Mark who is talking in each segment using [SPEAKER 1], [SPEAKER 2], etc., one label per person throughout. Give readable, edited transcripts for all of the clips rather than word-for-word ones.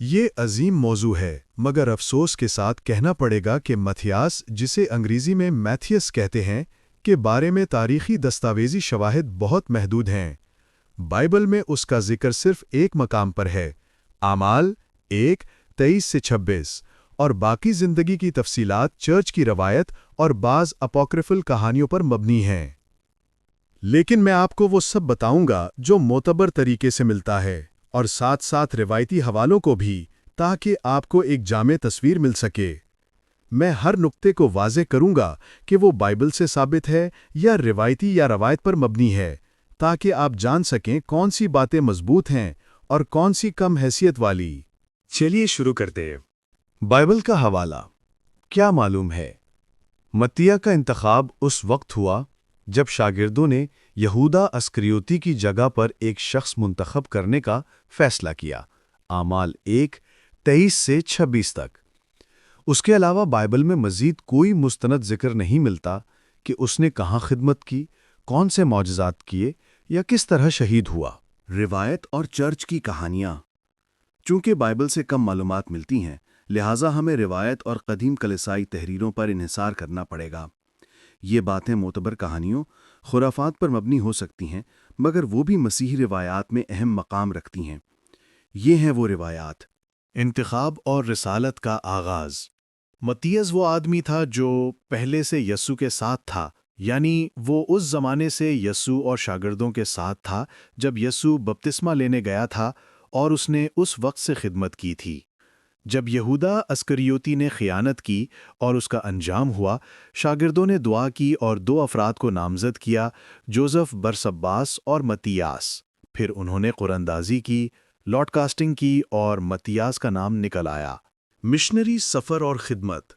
[SPEAKER 1] یہ عظیم موضوع ہے، مگر افسوس کے ساتھ کہنا پڑے گا کہ متھیاس، جسے انگریزی میں میتھیس کہتے ہیں، کے بارے میں تاریخی دستاویزی شواہد بہت محدود ہیں۔ بائبل میں اس کا ذکر صرف ایک مقام پر ہے، اعمال 1:23-26، اور باقی زندگی کی تفصیلات چرچ کی روایت اور بعض اپوکریفل کہانیوں پر مبنی ہیں۔ لیکن میں آپ کو وہ سب بتاؤں گا جو معتبر طریقے سے ملتا ہے، اور ساتھ ساتھ روایتی حوالوں کو بھی، تاکہ آپ کو ایک جامع تصویر مل سکے۔ میں ہر نقطے کو واضح کروں گا کہ وہ بائبل سے ثابت ہے یا روایتی یا روایت پر مبنی ہے، تاکہ آپ جان سکیں کون سی باتیں مضبوط ہیں اور کون سی کم حیثیت والی۔
[SPEAKER 2] چلیے شروع کرتے ہیں۔ بائبل کا حوالہ کیا معلوم ہے؟ متیہ کا انتخاب اس وقت ہوا جب شاگردوں نے یہودا اسکریوتی کی جگہ پر ایک شخص منتخب کرنے کا فیصلہ کیا۔ اعمال 1:23-26 تک۔ اس کے علاوہ بائبل میں مزید کوئی مستند ذکر نہیں ملتا کہ اس نے کہاں خدمت کی، کون سے معجزات کیے یا کس طرح شہید ہوا۔
[SPEAKER 3] روایت اور چرچ کی کہانیاں۔ چونکہ بائبل سے کم معلومات ملتی ہیں، لہٰذا ہمیں روایت اور قدیم کلیسائی تحریروں پر انحصار کرنا پڑے گا۔ یہ باتیں معتبر کہانیوں، خرافات پر مبنی ہو سکتی ہیں، مگر وہ بھی مسیحی روایات میں اہم مقام رکھتی ہیں۔ یہ ہیں وہ روایات۔
[SPEAKER 1] انتخاب اور رسالت کا آغاز۔ متیاس وہ آدمی تھا جو پہلے سے یسوع کے ساتھ تھا، یعنی وہ اس زمانے سے یسوع اور شاگردوں کے ساتھ تھا جب یسوع بپتسمہ لینے گیا تھا، اور اس نے اس وقت سے خدمت کی تھی۔ جب یہودا اسکریوتی نے خیانت کی اور اس کا انجام ہوا، شاگردوں نے دعا کی اور 2 افراد کو نامزد کیا، جوزف برسباس اور متیاس۔ پھر انہوں نے قراندازی کی، لارڈ کاسٹنگ کی، اور متیاس کا نام نکل آیا۔
[SPEAKER 3] مشنری سفر اور خدمت۔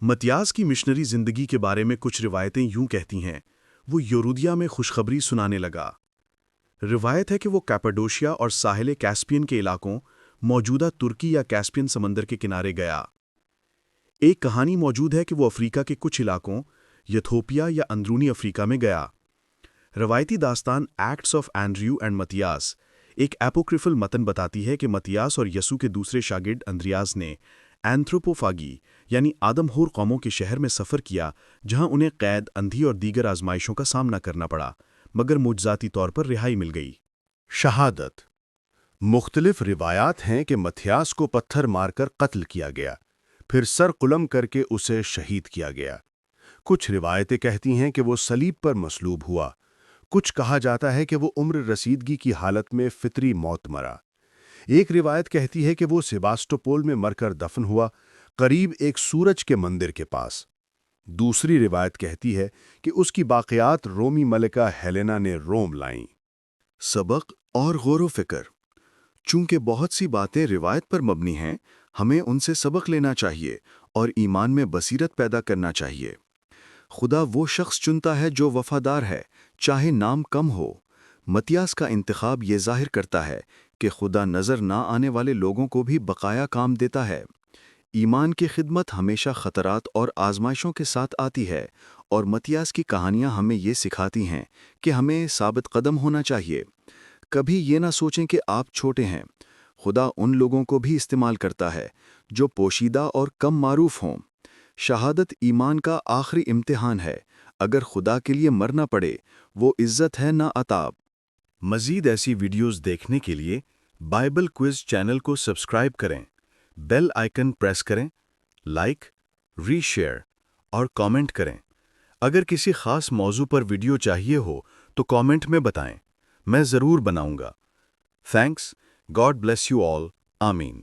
[SPEAKER 3] متیاس کی مشنری زندگی کے بارے میں کچھ روایتیں یوں کہتی ہیں: وہ یورودیا میں خوشخبری سنانے لگا۔ روایت ہے کہ وہ کیپاڈوشیا اور ساحل کیسپین کے علاقوں، موجودہ ترکی یا کیسپین سمندر کے کنارے گیا۔ ایک کہانی موجود ہے کہ وہ افریقہ کے کچھ علاقوں، یتھوپیا یا اندرونی افریقہ میں گیا۔ روایتی داستان ایکٹس آف اینڈریو اینڈ متیاس ایک اپوکریفل متن بتاتی ہے کہ متیاس اور یسوع کے دوسرے شاگرد اندریاس نے اینتھروپوفاگی یعنی آدم خور قوموں کے شہر میں سفر کیا، جہاں انہیں قید، اندھی اور دیگر آزمائشوں کا سامنا کرنا پڑا، مگر معجزاتی طور پر رہائی مل گئی۔
[SPEAKER 4] شہادت۔ مختلف روایات ہیں کہ متیاس کو پتھر مار کر قتل کیا گیا، پھر سر قلم کر کے اسے شہید کیا گیا۔ کچھ روایتیں کہتی ہیں کہ وہ صلیب پر مصلوب ہوا، کچھ کہا جاتا ہے کہ وہ عمر رسیدگی کی حالت میں فطری موت مرا۔ ایک روایت کہتی ہے کہ وہ سیباستوپول میں مر کر دفن ہوا، قریب ایک سورج کے مندر کے پاس۔ دوسری روایت کہتی ہے کہ اس کی باقیات رومی ملکہ ہیلینا نے روم لائیں۔
[SPEAKER 3] سبق اور غور و فکر۔ چونکہ بہت سی باتیں روایت پر مبنی ہیں، ہمیں ان سے سبق لینا چاہیے اور ایمان میں بصیرت پیدا کرنا چاہیے۔ خدا وہ شخص چنتا ہے جو وفادار ہے، چاہے نام کم ہو۔ متیاس کا انتخاب یہ ظاہر کرتا ہے کہ خدا نظر نہ آنے والے لوگوں کو بھی بقایا کام دیتا ہے۔ ایمان کی خدمت ہمیشہ خطرات اور آزمائشوں کے ساتھ آتی ہے، اور متیاس کی کہانیاں ہمیں یہ سکھاتی ہیں کہ ہمیں ثابت قدم ہونا چاہیے۔ کبھی یہ نہ سوچیں کہ آپ چھوٹے ہیں۔ خدا ان لوگوں کو بھی استعمال کرتا ہے جو پوشیدہ اور کم معروف ہوں۔ شہادت ایمان کا آخری امتحان ہے۔ اگر خدا کے لیے مرنا پڑے، وہ عزت ہے نہ عتاب۔
[SPEAKER 1] مزید ایسی ویڈیوز دیکھنے کے لیے بائبل کوئز چینل کو سبسکرائب کریں، بیل آئیکن پریس کریں، لائک، ری شیئر اور کامنٹ کریں۔ اگر کسی خاص موضوع پر ویڈیو چاہیے ہو تو کامنٹ میں بتائیں، میں ضرور بناؤں گا۔ Thanks, God bless you all, آمین۔